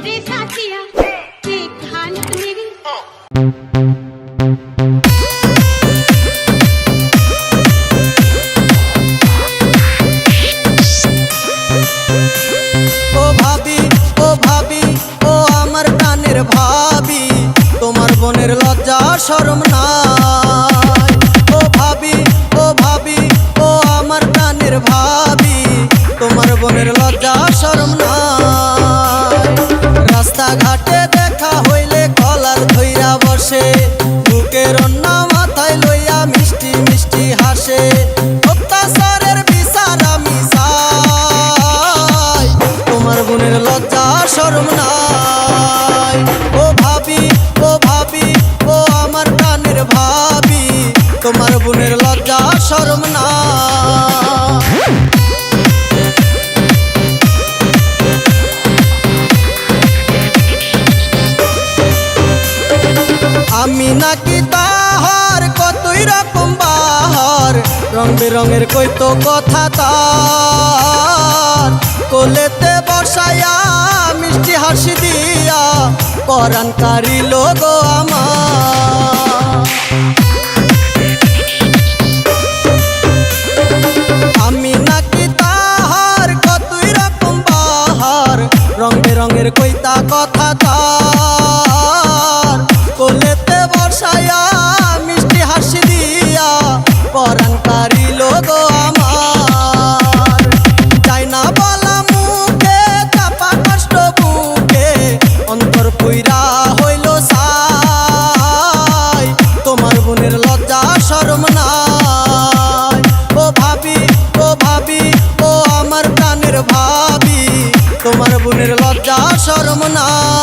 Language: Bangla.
रे साथिया देख हालत मेरी। ও ভাবি ও আমার প্রাণের ভাবি, তোমার বোনের লজ্জা শরম নাই। ও ভাবি ও আমার প্রাণের ভাবি, তোমার বোনের লজ্জা শরম নাই। রাস্তাঘাটে দেখা হইলে কলার ধইরা বসে, বুকের অন্য মাথায় লইয়া মিষ্টি মিষ্টি হাসে। অত্যাচারের বিচার আমি চাই, তোমার বোনের লজ্জা শরম নাই। ও ভাবি ও আমার প্রাণের ভাবি, তোমার বোনের লজ্জা শরম নাই। আমি নাকি তাহার কতই রকম বাহার, রং বেরঙের কইতো কথা তার। কোলেতে বসায়া মিষ্টি হাসি দিয়া পরাণ কারিল গো আমার। আমি নাকি তাহার কতই রকম বাহার, রং বেরঙের কইতা কথা তার। কোলেতে বসায়া মিষ্টি হাসি দিয়া পরাণ কারিল গো আমার। যাই না বলা মুখে চাপা কষ্ট বুকে, অন্তর পুইরা হইল সাই, তোমার বোনের লজ্জা শরম নাই। ও ভাবি ও আমার প্রাণের ভাবি, তোমার বোনের লজ্জা শরম নাই।